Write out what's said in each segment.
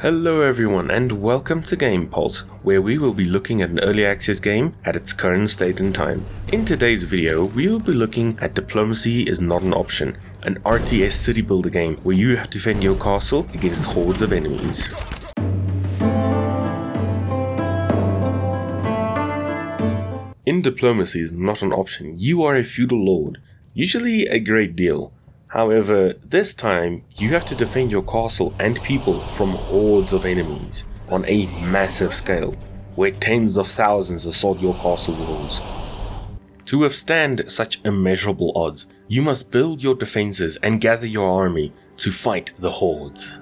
Hello everyone and welcome to Game Pulse, where we will be looking at an early access game at its current state and time. In today's video, we will be looking at Diplomacy is Not an Option, an RTS city builder game where you have to defend your castle against hordes of enemies. In Diplomacy is Not an Option, you are a feudal lord, usually a great deal. However, this time, you have to defend your castle and people from hordes of enemies on a massive scale, where tens of thousands assault your castle walls. To withstand such immeasurable odds, you must build your defenses and gather your army to fight the hordes.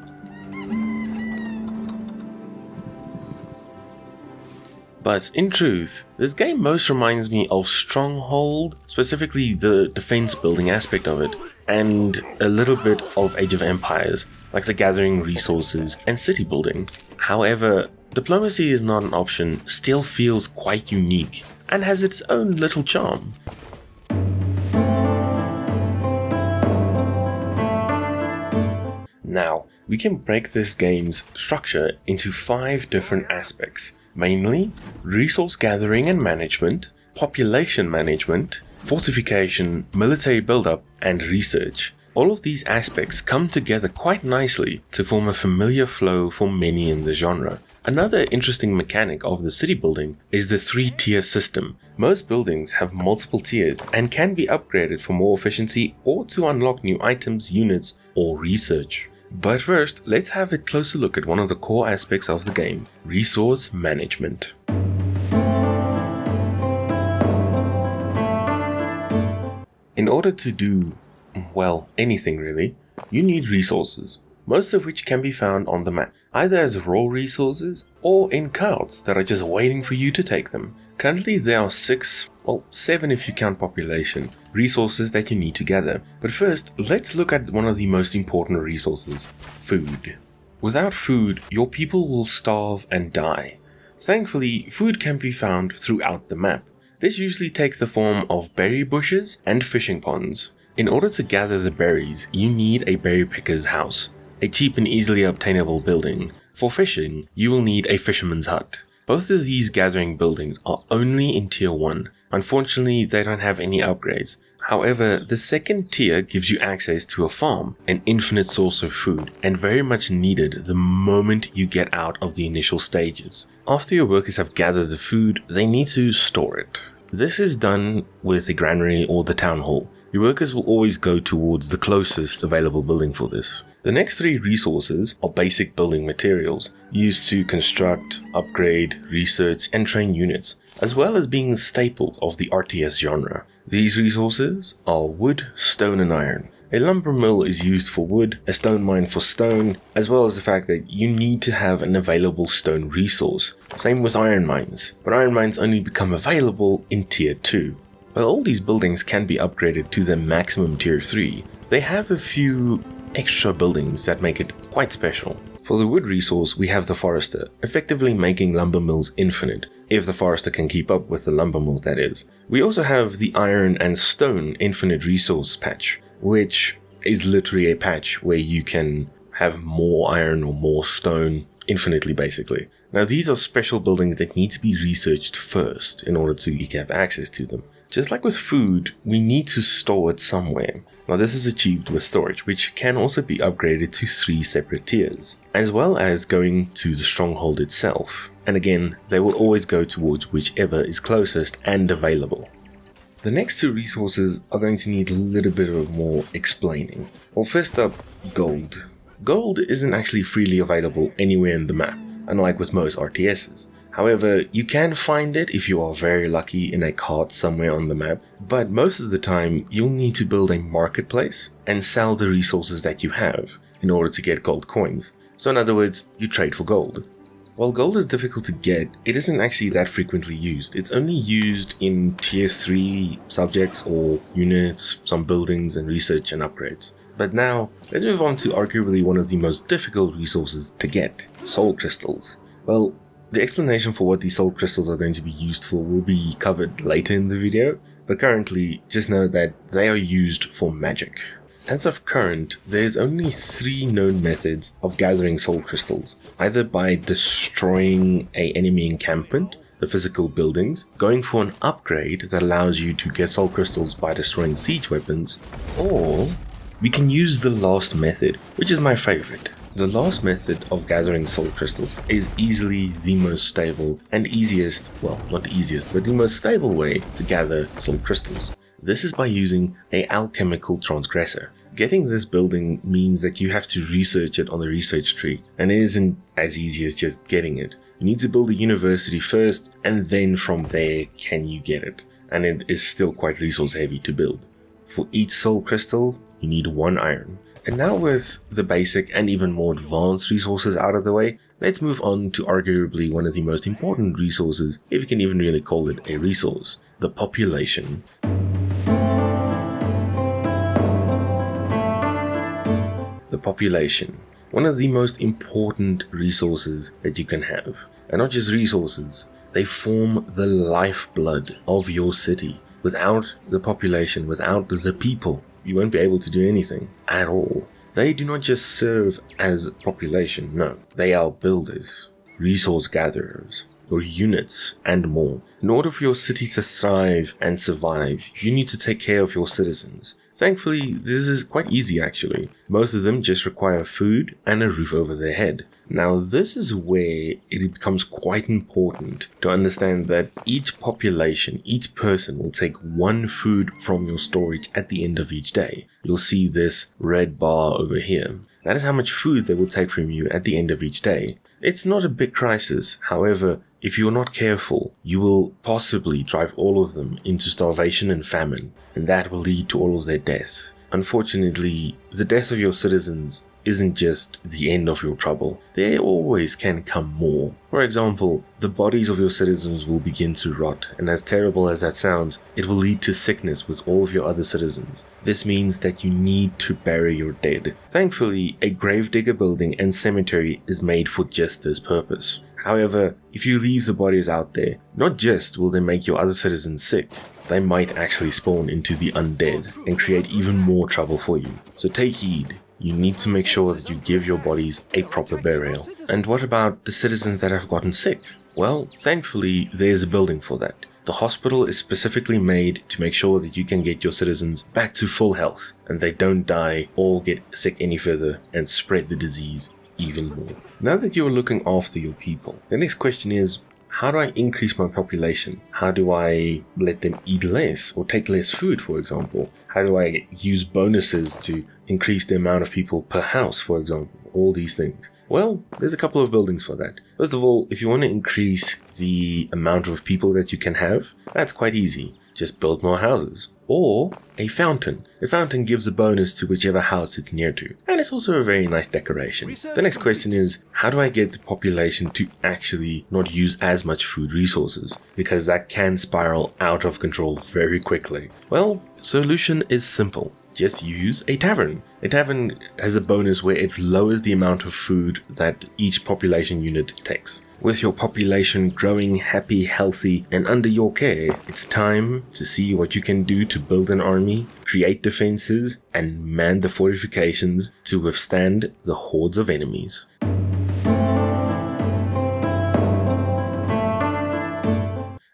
But in truth, this game most reminds me of Stronghold, specifically the defense building aspect of it, and a little bit of Age of Empires, like the gathering resources and city building. However, Diplomacy is Not an Option still feels quite unique and has its own little charm. Now, we can break this game's structure into 5 different aspects, mainly resource gathering and management, population management, fortification, military build-up, and research. All of these aspects come together quite nicely to form a familiar flow for many in the genre. Another interesting mechanic of the city building is the 3-tier system. Most buildings have multiple tiers and can be upgraded for more efficiency or to unlock new items, units, or research. But first, let's have a closer look at one of the core aspects of the game, resource management. In order to do, well, anything really, you need resources, most of which can be found on the map, either as raw resources or in carts that are just waiting for you to take them. Currently there are 7 if you count population, resources that you need to gather. But first, let's look at one of the most important resources, food. Without food, your people will starve and die. Thankfully, food can be found throughout the map. This usually takes the form of berry bushes and fishing ponds. In order to gather the berries, you need a berry picker's house, a cheap and easily obtainable building. For fishing, you will need a fisherman's hut. Both of these gathering buildings are only in tier 1. Unfortunately, they don't have any upgrades. However, the second tier gives you access to a farm, an infinite source of food, and very much needed the moment you get out of the initial stages. After your workers have gathered the food, they need to store it. This is done with a granary or the town hall. Your workers will always go towards the closest available building for this. The next 3 resources are basic building materials, used to construct, upgrade, research, and train units, as well as being staples of the RTS genre. These resources are wood, stone, and iron. A lumber mill is used for wood, a stone mine for stone, as well as the fact that you need to have an available stone resource. Same with iron mines, but iron mines only become available in tier 2. While all these buildings can be upgraded to their maximum tier 3, they have a few extra buildings that make it quite special. For the wood resource, we have the forester, effectively making lumber mills infinite, if the forester can keep up with the lumber mills, that is. We also have the iron and stone infinite resource patch, which is literally a patch where you can have more iron or more stone infinitely, basically. Now these are special buildings that need to be researched first in order to have access to them. Just like with food, we need to store it somewhere. Now this is achieved with storage, which can also be upgraded to 3 separate tiers, as well as going to the Stronghold itself. And again, they will always go towards whichever is closest and available. The next 2 resources are going to need a little bit of more explaining. Well, first up, gold. Gold isn't actually freely available anywhere in the map, unlike with most RTSs. However, you can find it if you are very lucky in a cart somewhere on the map, but most of the time you'll need to build a marketplace and sell the resources that you have in order to get gold coins. So in other words, you trade for gold. While gold is difficult to get, it isn't actually that frequently used. It's only used in tier 3 subjects or units, some buildings and research and upgrades. But now, let's move on to arguably one of the most difficult resources to get, soul crystals. Well, the explanation for what these soul crystals are going to be used for will be covered later in the video, but currently just know that they are used for magic. As of current, there's only 3 known methods of gathering soul crystals, either by destroying an enemy encampment, the physical buildings, going for an upgrade that allows you to get soul crystals by destroying siege weapons, or we can use the last method, which is my favorite. The last method of gathering soul crystals is easily the most stable and easiest, well, not the easiest, but the most stable way to gather soul crystals. This is by using an alchemical transgressor. Getting this building means that you have to research it on the research tree, and it isn't as easy as just getting it. You need to build a university first, and then from there can you get it, and it is still quite resource heavy to build. For each soul crystal, you need 1 iron. And now with the basic and even more advanced resources out of the way, let's move on to arguably one of the most important resources, if you can even really call it a resource, the population. The population, one of the most important resources that you can have. And not just resources, they form the lifeblood of your city. Without the population, without the people, you won't be able to do anything at all. They do not just serve as population, no. They are builders, resource gatherers, your units, and more. In order for your city to thrive and survive, you need to take care of your citizens. Thankfully, this is quite easy actually. Most of them just require food and a roof over their head. Now this is where it becomes quite important to understand that each population, each person will take 1 food from your storage at the end of each day. You'll see this red bar over here. That is how much food they will take from you at the end of each day. It's not a big crisis, however, if you're not careful, you will possibly drive all of them into starvation and famine, and that will lead to all of their death. Unfortunately, the death of your citizens isn't just the end of your trouble. There always can come more. For example, the bodies of your citizens will begin to rot, and as terrible as that sounds, it will lead to sickness with all of your other citizens. This means that you need to bury your dead. Thankfully, a gravedigger building and cemetery is made for just this purpose. However, if you leave the bodies out there, not just will they make your other citizens sick, they might actually spawn into the undead and create even more trouble for you. So take heed. You need to make sure that you give your bodies a proper burial. And what about the citizens that have gotten sick? Well, thankfully, there's a building for that. The hospital is specifically made to make sure that you can get your citizens back to full health and they don't die or get sick any further and spread the disease even more. Now that you're looking after your people, the next question is, how do I increase my population? How do I let them eat less or take less food, for example? How do I use bonuses to increase the amount of people per house, for example? All these things. Well, there's a couple of buildings for that. First of all, if you want to increase the amount of people that you can have, that's quite easy. Just build more houses. Or a fountain. A fountain gives a bonus to whichever house it's near to. And it's also a very nice decoration. The next question is, how do I get the population to actually not use as much food resources? Because that can spiral out of control very quickly. Well, solution is simple. Just use a tavern. A tavern has a bonus where it lowers the amount of food that each population unit takes. With your population growing happy, healthy, and under your care, it's time to see what you can do to build an army, create defenses, and man the fortifications to withstand the hordes of enemies.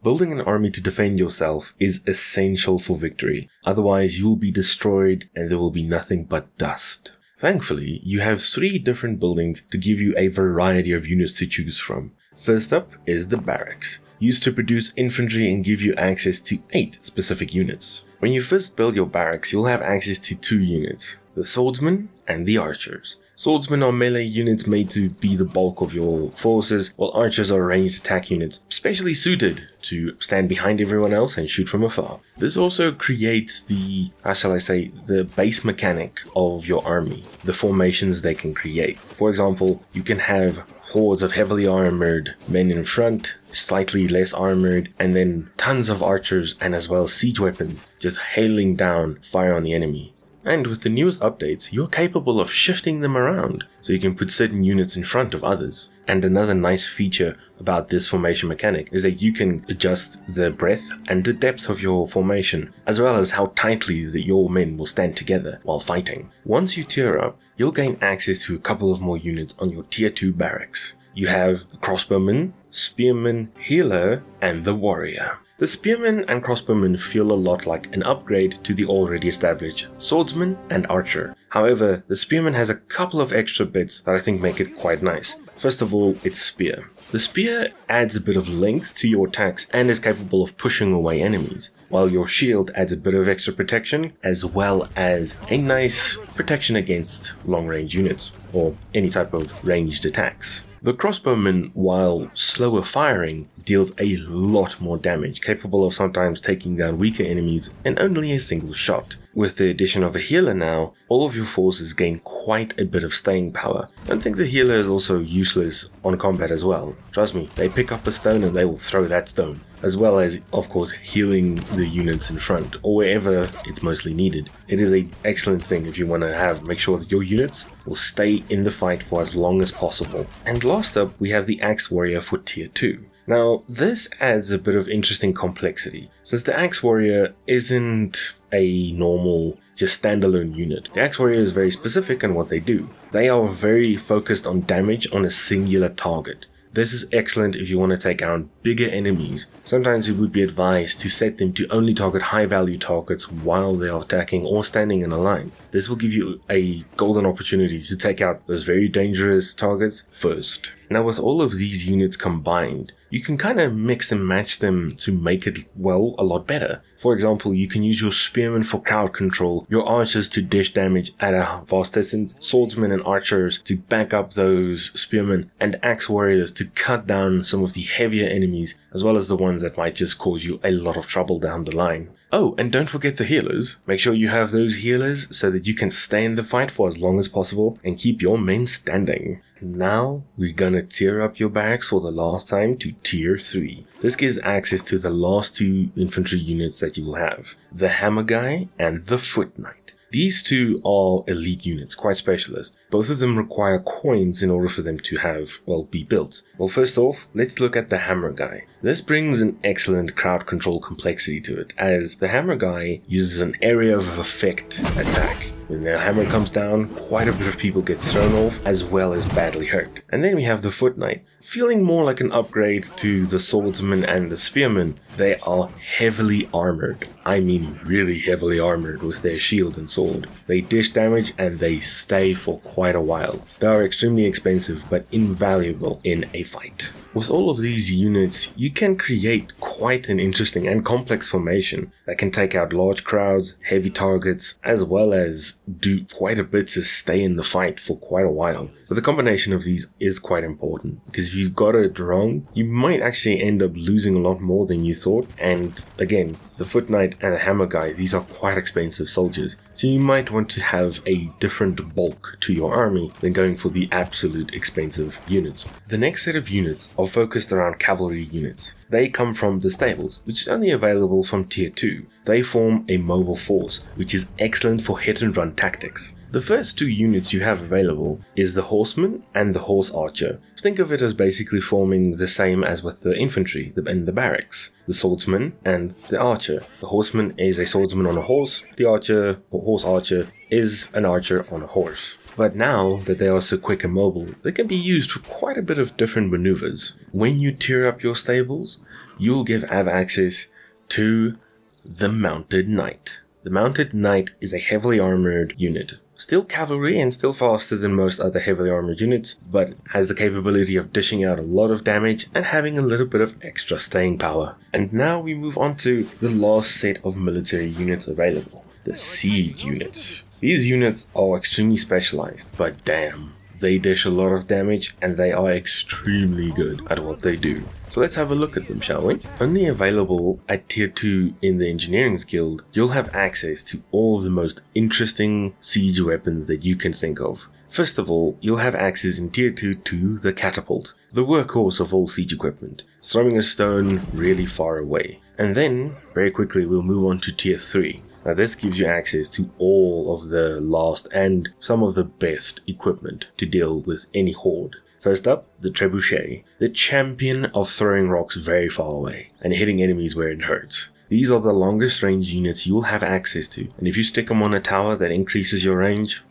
Building an army to defend yourself is essential for victory, otherwise you will be destroyed and there will be nothing but dust. Thankfully, you have 3 different buildings to give you a variety of units to choose from. First up is the barracks, used to produce infantry and give you access to 8 specific units. When you first build your barracks, you'll have access to 2 units, the swordsmen and the archers. Swordsmen are melee units made to be the bulk of your forces, while archers are ranged attack units specially suited to stand behind everyone else and shoot from afar. This also creates the, the base mechanic of your army, the formations they can create. For example, you can have hordes of heavily armored men in front, slightly less armored, and then tons of archers and as well siege weapons just hailing down fire on the enemy. And with the newest updates, you're capable of shifting them around, so you can put certain units in front of others. And another nice feature about this formation mechanic is that you can adjust the breadth and the depth of your formation, as well as how tightly your men will stand together while fighting. Once you tier up, you'll gain access to a couple of more units on your tier 2 barracks. You have the crossbowman, spearman, healer, and the warrior. The spearman and crossbowman feel a lot like an upgrade to the already established swordsman and archer. However, the spearman has a couple of extra bits that I think make it quite nice. First of all, its spear. The spear adds a bit of length to your attacks and is capable of pushing away enemies, while your shield adds a bit of extra protection as well as a nice protection against long-range units or any type of ranged attacks. The crossbowman, while slower firing, deals a lot more damage, capable of sometimes taking down weaker enemies in only a single shot. With the addition of a healer now, all of your forces gain quite a bit of staying power. Don't think the healer is also useless on combat as well. Trust me, they pick up a stone and they will throw that stone, as well as, of course, healing the units in front or wherever it's mostly needed. It is an excellent thing if you want to make sure that your units will stay in the fight for as long as possible. And last up, we have the Axe Warrior for tier 2. Now, this adds a bit of interesting complexity, since the Axe Warrior isn't a normal, just standalone unit. The Axe Warrior is very specific in what they do. They are very focused on damage on a singular target. This is excellent if you want to take out bigger enemies. Sometimes it would be advised to set them to only target high value targets while they are attacking or standing in a line. This will give you a golden opportunity to take out those very dangerous targets first. Now, with all of these units combined, you can kind of mix and match them to make it, well, a lot better. For example, you can use your spearmen for crowd control, your archers to dish damage at a vast distance, swordsmen and archers to back up those spearmen, and axe warriors to cut down some of the heavier enemies, as well as the ones that might just cause you a lot of trouble down the line. Oh, and don't forget the healers. Make sure you have those healers so that you can stay in the fight for as long as possible and keep your men standing. Now, we're gonna tier up your barracks for the last time to tier 3. This gives access to the last 2 infantry units that you will have, the Hammer Guy and the Foot Knight. These two are elite units, quite specialist. Both of them require coins in order for them to be built. Well, first off, let's look at the Hammer Guy. This brings an excellent crowd control complexity to it, as the Hammer Guy uses an area of effect attack. When the hammer comes down, quite a bit of people get thrown off, as well as badly hurt. And then we have the Foot Knight, feeling more like an upgrade to the swordsman and the spearman. They are heavily armored. I mean really heavily armored with their shield and sword. They dish damage and they stay for quite a while. They are extremely expensive but invaluable in a fight. With all of these units, you can create quite an interesting and complex formation that can take out large crowds, heavy targets, as well as do quite a bit to stay in the fight for quite a while. But the combination of these is quite important, because if you got it wrong, you might actually end up losing a lot more than you thought. And again, the Foot Knight and the Hammer Guy, these are quite expensive soldiers, so you might want to have a different bulk to your army than going for the absolute expensive units. The next set of units are focused around cavalry units. They come from the stables, which is only available from tier 2. They form a mobile force, which is excellent for hit and run tactics. The first 2 units you have available is the Horseman and the Horse Archer. Think of it as basically forming the same as with the infantry in the barracks. The Swordsman and the Archer. The Horseman is a swordsman on a horse. The Horse Archer is an archer on a horse. But now that they are so quick and mobile, they can be used for quite a bit of different maneuvers. When you tier up your stables, you'll have access to the Mounted Knight. The Mounted Knight is a heavily armored unit. Still cavalry and still faster than most other heavily armored units, but has the capability of dishing out a lot of damage and having a little bit of extra staying power. And now we move on to the last set of military units available, the Siege units. These units are extremely specialized, but damn, they dish a lot of damage and they are extremely good at what they do. So let's have a look at them, shall we? Only available at tier 2 in the Engineering Guild, you'll have access to all the most interesting siege weapons that you can think of. First of all, you'll have access in tier 2 to the catapult, the workhorse of all siege equipment, throwing a stone really far away. And then, very quickly, we'll move on to tier 3. Now this gives you access to all of the last and some of the best equipment to deal with any horde. First up, the Trebuchet, the champion of throwing rocks very far away and hitting enemies where it hurts. These are the longest range units you'll have access to, and if you stick them on a tower that increases your range,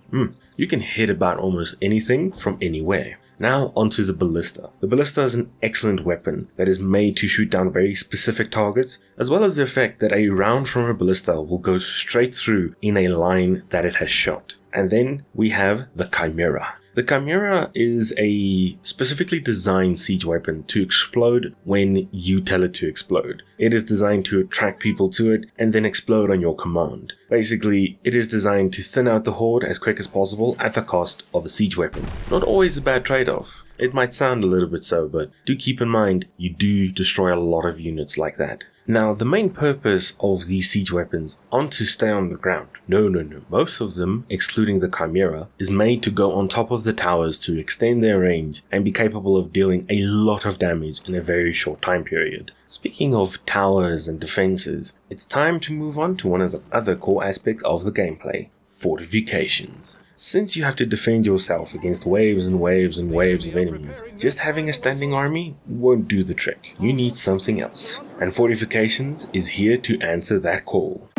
you can hit about almost anything from anywhere. Now onto the Ballista. The Ballista is an excellent weapon that is made to shoot down very specific targets, as well as the effect that a round from a Ballista will go straight through in a line that it has shot. And then we have the Chimera. The Chimera is a specifically designed siege weapon to explode when you tell it to explode. It is designed to attract people to it and then explode on your command. Basically, it is designed to thin out the horde as quick as possible at the cost of a siege weapon. Not always a bad trade-off. It might sound a little bit so, but do keep in mind you do destroy a lot of units like that. Now, the main purpose of these siege weapons aren't to stay on the ground. No. Most of them, excluding the Chimera, is made to go on top of the towers to extend their range and be capable of dealing a lot of damage in a very short time period. Speaking of towers and defenses, it's time to move on to one of the other core aspects of the gameplay, fortifications. Since you have to defend yourself against waves and waves and waves of enemies, just having a standing army won't do the trick. You need something else, and fortifications is here to answer that call.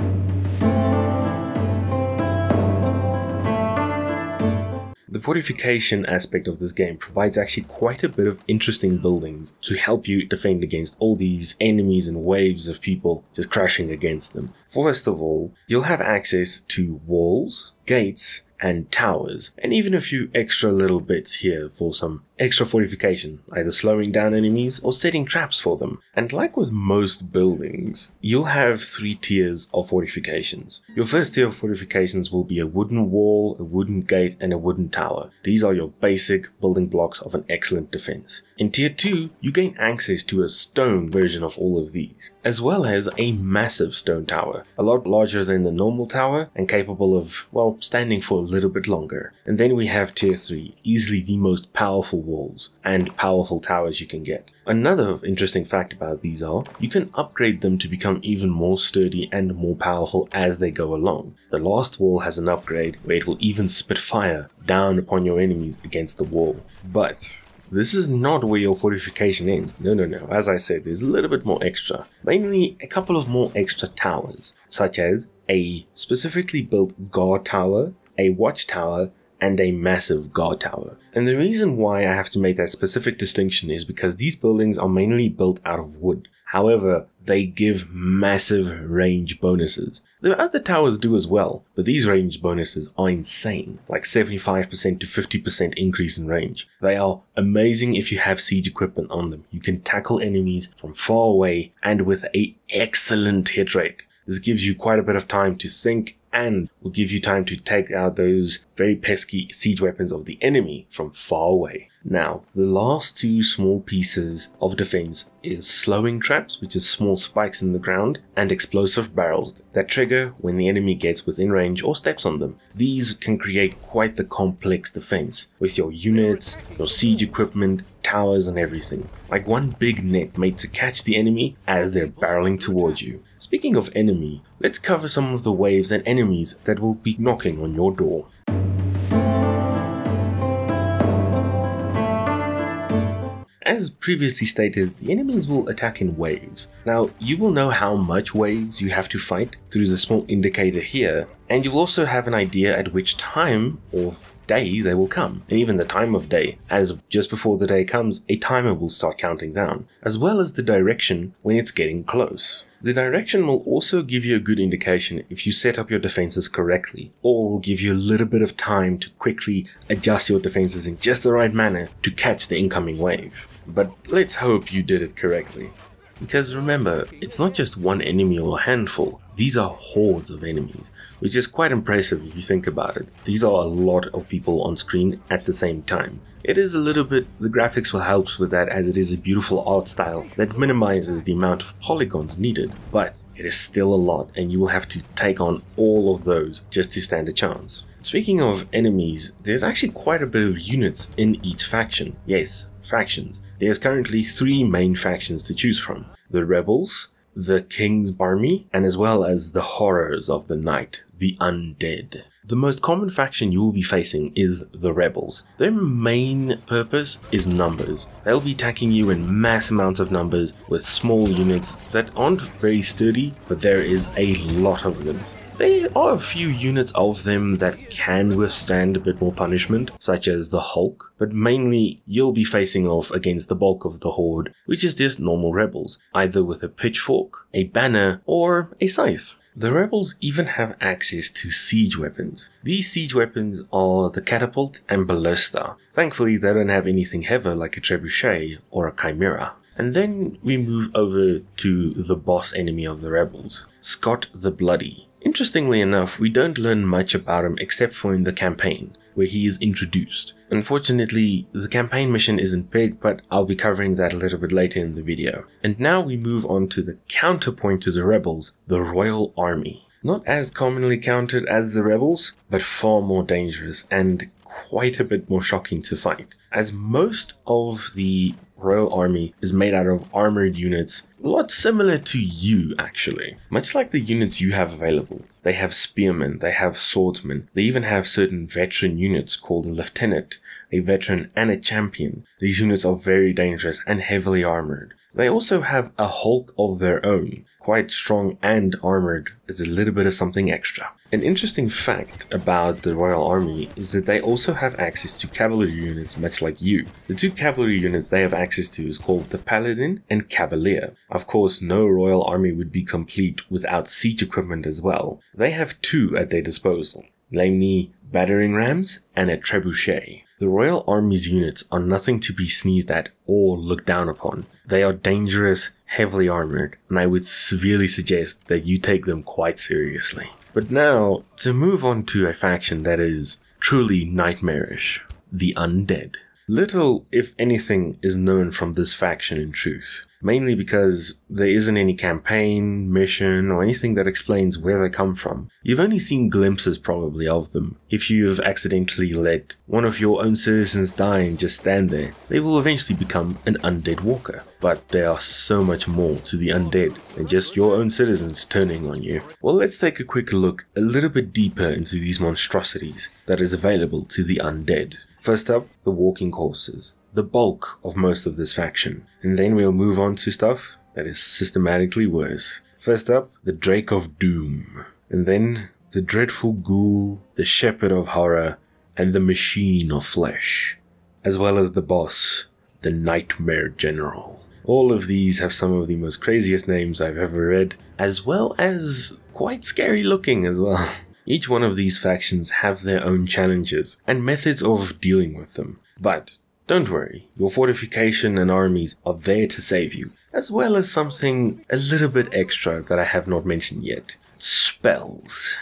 The fortification aspect of this game provides actually quite a bit of interesting buildings to help you defend against all these enemies and waves of people just crashing against them. First of all, you'll have access to walls, gates, and towers, and even a few extra little bits here for some extra fortification, either slowing down enemies or setting traps for them. And like with most buildings, you'll have 3 tiers of fortifications. Your first tier of fortifications will be a wooden wall, a wooden gate, and a wooden tower. These are your basic building blocks of an excellent defense. In tier 2, you gain access to a stone version of all of these, as well as a massive stone tower, a lot larger than the normal tower and capable of, well, standing for a little bit longer. And then we have tier 3, easily the most powerful walls and powerful towers you can get. Another interesting fact about these are, you can upgrade them to become even more sturdy and more powerful as they go along. The last wall has an upgrade where it will even spit fire down upon your enemies against the wall. But this is not where your fortification ends. No. As I said, there's a little bit more extra. Mainly a couple of more extra towers, such as a specifically built guard tower, a watchtower, and a massive guard tower. And the reason why I have to make that specific distinction is because these buildings are mainly built out of wood. However, they give massive range bonuses. The other towers do as well, but these range bonuses are insane, like 75% to 50% increase in range. They are amazing if you have siege equipment on them. You can tackle enemies from far away and with an excellent hit rate. This gives you quite a bit of time to think and will give you time to take out those very pesky siege weapons of the enemy from far away. Now, the last 2 small pieces of defense is slowing traps, which is small spikes in the ground, and explosive barrels that trigger when the enemy gets within range or steps on them. These can create quite the complex defense with your units, your siege equipment, towers and everything, like one big net made to catch the enemy as they're barreling towards you. Speaking of enemy, let's cover some of the waves and enemies that will be knocking on your door. As previously stated, the enemies will attack in waves. Now, you will know how much waves you have to fight through the small indicator here, and you'll also have an idea at which time or day they will come, and even the time of day, as just before the day comes, a timer will start counting down, as well as the direction when it's getting close. The direction will also give you a good indication if you set up your defenses correctly, or will give you a little bit of time to quickly adjust your defenses in just the right manner to catch the incoming wave. But let's hope you did it correctly. Because remember, it's not just one enemy or a handful, these are hordes of enemies, which is quite impressive if you think about it. These are a lot of people on screen at the same time. It is a little bit, the graphics will help with that as it is a beautiful art style that minimizes the amount of polygons needed, but it is still a lot and you will have to take on all of those just to stand a chance. Speaking of enemies, there's actually quite a bit of units in each faction. Yes, factions. There's currently 3 main factions to choose from. The Rebels, the King's Army, and as well as the Horrors of the Night, the Undead. The most common faction you will be facing is the Rebels. Their main purpose is numbers. They'll be attacking you in mass amounts of numbers with small units that aren't very sturdy, but there is a lot of them. There are a few units of them that can withstand a bit more punishment, such as the Hulk, but mainly you'll be facing off against the bulk of the Horde, which is just normal rebels, either with a pitchfork, a banner, or a scythe. The rebels even have access to siege weapons. These siege weapons are the catapult and ballista. Thankfully they don't have anything heavy like a trebuchet or a chimera. And then we move over to the boss enemy of the rebels, Scott the Bloody. Interestingly enough, we don't learn much about him except for in the campaign, where he is introduced. Unfortunately, the campaign mission isn't big, but I'll be covering that a little bit later in the video. And now we move on to the counterpoint to the rebels, the Royal Army. Not as commonly counted as the rebels, but far more dangerous and quite a bit more shocking to fight, as most of the Royal Army is made out of armored units, a lot similar to you actually. Much like the units you have available. They have spearmen, they have swordsmen, they even have certain veteran units called a lieutenant, a veteran and a champion. These units are very dangerous and heavily armored. They also have a Hulk of their own, quite strong and armored as a little bit of something extra. An interesting fact about the Royal Army is that they also have access to cavalry units much like you. The two cavalry units they have access to is called the Paladin and Cavalier. Of course, no Royal Army would be complete without siege equipment as well. They have two at their disposal, namely battering rams and a trebuchet. The Royal Army's units are nothing to be sneezed at or looked down upon. They are dangerous, heavily armored, and I would severely suggest that you take them quite seriously. But now, to move on to a faction that is truly nightmarish, the Undead. Little, if anything, is known from this faction in truth, mainly because there isn't any campaign, mission, or anything that explains where they come from. You've only seen glimpses probably of them. If you've accidentally let one of your own citizens die and just stand there, they will eventually become an undead walker. But there are so much more to the undead than just your own citizens turning on you. Well, let's take a quick look a little bit deeper into these monstrosities that is available to the undead. First up, the walking corpses, the bulk of most of this faction, and then we'll move on to stuff that is systematically worse. First up, the Drake of Doom, and then the Dreadful Ghoul, the Shepherd of Horror, and the Machine of Flesh, as well as the boss, the Nightmare General. All of these have some of the most craziest names I've ever read, as well as quite scary looking as well. Each one of these factions have their own challenges and methods of dealing with them. But don't worry, your fortification and armies are there to save you, as well as something a little bit extra that I have not mentioned yet. Spells.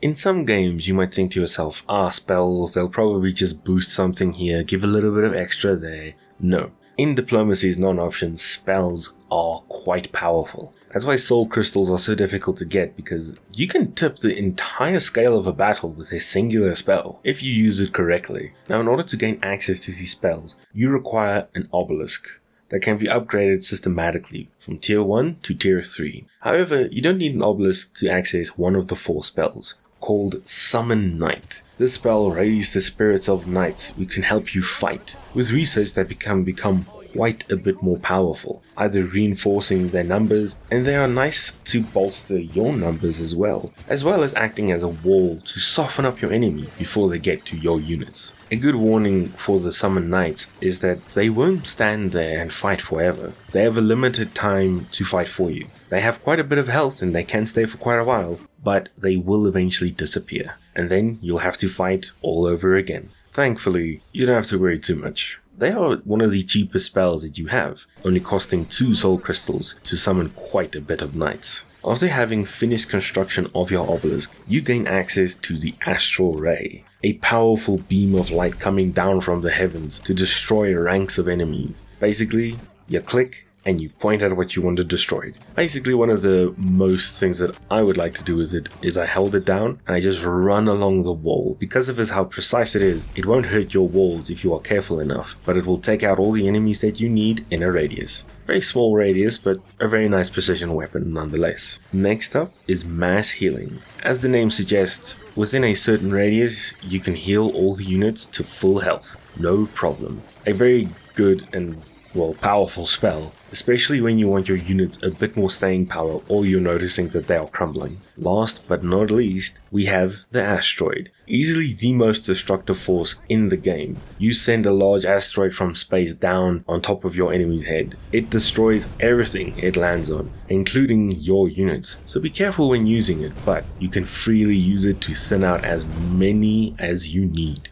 In some games you might think to yourself, spells, they'll probably just boost something here, give a little bit of extra there. No. In Diplomacy's non-option, spells are quite powerful. That's why soul crystals are so difficult to get, because you can tip the entire scale of a battle with a singular spell if you use it correctly. Now, in order to gain access to these spells, you require an obelisk that can be upgraded systematically from tier 1 to tier 3. However, you don't need an obelisk to access one of the 4 spells, called Summon Knight. This spell raises the spirits of knights, which can help you fight, with research that become quite a bit more powerful, either reinforcing their numbers, and they are nice to bolster your numbers as well as acting as a wall to soften up your enemy before they get to your units. A good warning for the Summon Knights is that they won't stand there and fight forever. They have a limited time to fight for you. They have quite a bit of health and they can stay for quite a while, but they will eventually disappear, and then you'll have to fight all over again. Thankfully, you don't have to worry too much. They are one of the cheapest spells that you have, only costing 2 soul crystals to summon quite a bit of knights. After having finished construction of your obelisk, you gain access to the Astral Ray, a powerful beam of light coming down from the heavens to destroy ranks of enemies. Basically, you click and you point at what you want to destroy. Basically, one of the most things that I would like to do with it is I held it down and I just run along the wall. Because of how precise it is, it won't hurt your walls if you are careful enough, but it will take out all the enemies that you need in a radius. Very small radius, but a very nice precision weapon nonetheless. Next up is mass healing. As the name suggests, within a certain radius, you can heal all the units to full health. No problem. A very good and, well, powerful spell, especially when you want your units a bit more staying power or you're noticing that they are crumbling. Last but not least, we have the asteroid. Easily the most destructive force in the game. You send a large asteroid from space down on top of your enemy's head. It destroys everything it lands on, including your units. So be careful when using it, but you can freely use it to thin out as many as you need.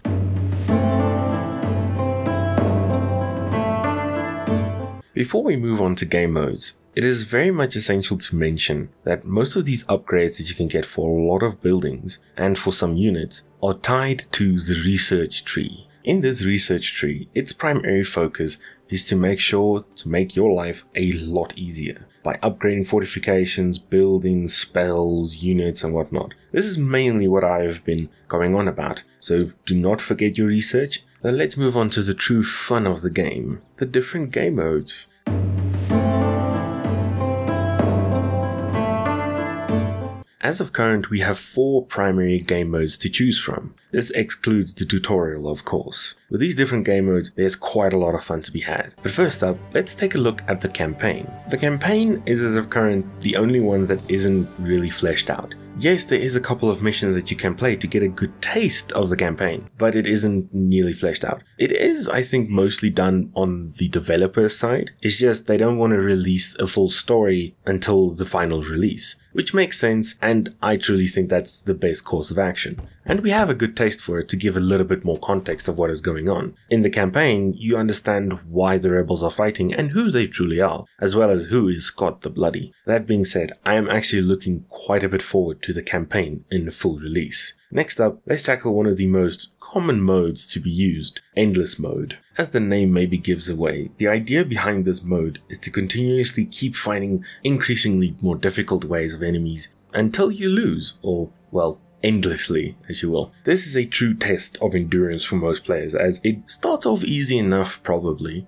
Before we move on to game modes, it is very much essential to mention that most of these upgrades that you can get for a lot of buildings and for some units are tied to the research tree. In this research tree, its primary focus is to make sure to make your life a lot easier by upgrading fortifications, buildings, spells, units and whatnot. This is mainly what I have been going on about, so do not forget your research. Now let's move on to the true fun of the game, the different game modes. As of current, we have 4 primary game modes to choose from. This excludes the tutorial, of course. With these different game modes, there's quite a lot of fun to be had. But first up, let's take a look at the campaign. The campaign is, as of current, the only one that isn't really fleshed out. Yes, there is a couple of missions that you can play to get a good taste of the campaign, but it isn't nearly fleshed out. It is, I think, mostly done on the developer's side. It's just they don't want to release a full story until the final release, which makes sense, and I truly think that's the best course of action. And we have a good taste for it to give a little bit more context of what is going on. In the campaign, you understand why the rebels are fighting and who they truly are, as well as who is Scott the Bloody. That being said, I am actually looking quite a bit forward to the campaign in the full release. Next up, let's tackle one of the most common modes to be used, Endless Mode. As the name maybe gives away, the idea behind this mode is to continuously keep finding increasingly more difficult ways of enemies until you lose, or, well, endlessly, as you will. This is a true test of endurance for most players, as it starts off easy enough probably,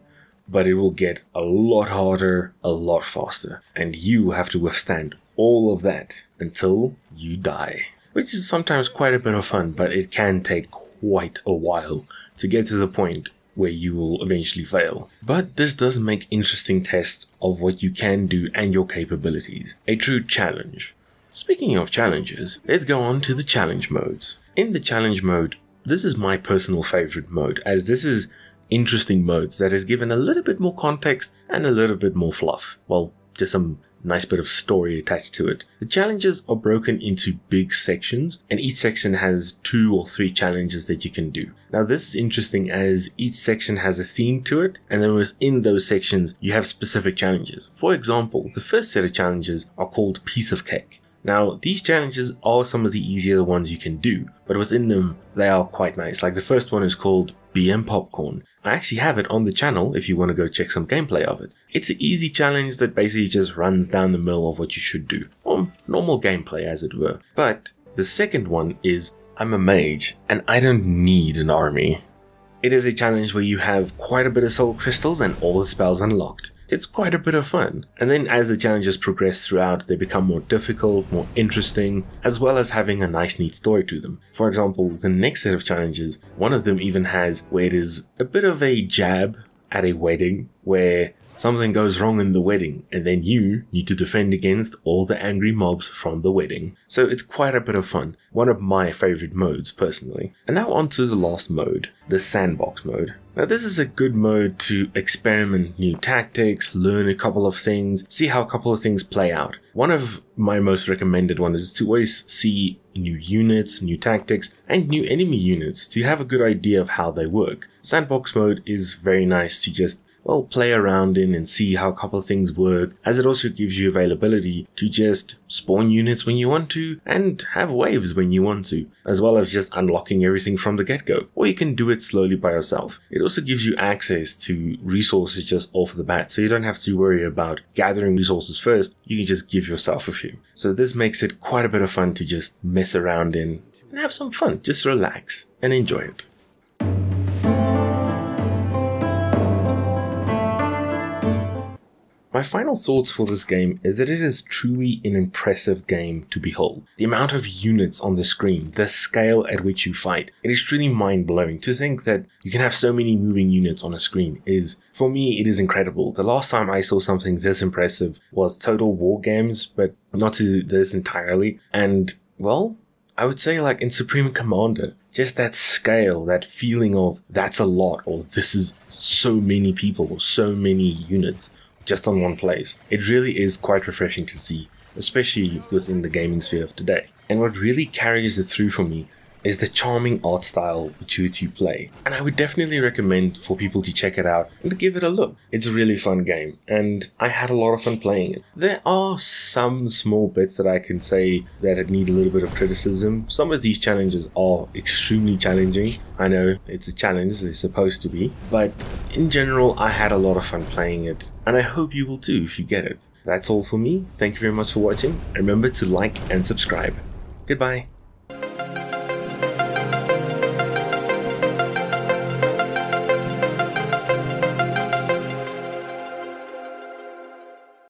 but it will get a lot harder, a lot faster, and you have to withstand all of that until you die. Which is sometimes quite a bit of fun, but it can take quite a while to get to the point where you will eventually fail. But this does make interesting tests of what you can do and your capabilities. A true challenge. Speaking of challenges, let's go on to the challenge modes. In the challenge mode, this is my personal favorite mode, as this is interesting modes that is given a little bit more context and a little bit more fluff. Well, just some nice bit of story attached to it. The challenges are broken into big sections, and each section has 2 or 3 challenges that you can do. Now this is interesting as each section has a theme to it, and then within those sections you have specific challenges. For example, the first set of challenges are called Piece of Cake. Now, these challenges are some of the easier ones you can do, but within them, they are quite nice. Like the first one is called BM Popcorn. I actually have it on the channel if you want to go check some gameplay of it. It's an easy challenge that basically just runs down the middle of what you should do, or normal gameplay as it were. But the second one is I'm a mage and I don't need an army. It is a challenge where you have quite a bit of soul crystals and all the spells unlocked. It's quite a bit of fun, and then as the challenges progress throughout, they become more difficult, more interesting, as well as having a nice neat story to them. For example, the next set of challenges, one of them even has where it is a bit of a jab at a wedding, where something goes wrong in the wedding, and then you need to defend against all the angry mobs from the wedding. So it's quite a bit of fun, one of my favorite modes personally. And now on to the last mode, the sandbox mode. Now this is a good mode to experiment new tactics, learn a couple of things, see how a couple of things play out. One of my most recommended ones is to always see new units, new tactics, and new enemy units to have a good idea of how they work. Sandbox mode is very nice to just, well, play around in and see how a couple of things work, as it also gives you availability to just spawn units when you want to and have waves when you want to, as well as just unlocking everything from the get-go, or you can do it slowly by yourself. It also gives you access to resources just off the bat, so you don't have to worry about gathering resources first. You can just give yourself a few. So this makes it quite a bit of fun to just mess around in and have some fun. Just relax and enjoy it. My final thoughts for this game is that it is truly an impressive game to behold. The amount of units on the screen, the scale at which you fight, it is truly mind-blowing. To think that you can have so many moving units on a screen is, for me, it is incredible. The last time I saw something this impressive was Total War games, but not to this entirely. And, well, I would say like in Supreme Commander, just that scale, that feeling of that's a lot, or this is so many people, or so many units just on one place. It really is quite refreshing to see, especially within the gaming sphere of today. And what really carries it through for me is the charming art style which you play. And I would definitely recommend for people to check it out and to give it a look. It's a really fun game, and I had a lot of fun playing it. There are some small bits that I can say that need a little bit of criticism. Some of these challenges are extremely challenging. I know it's a challenge, they're supposed to be, but in general I had a lot of fun playing it, and I hope you will too if you get it. That's all for me. Thank you very much for watching. Remember to like and subscribe. Goodbye.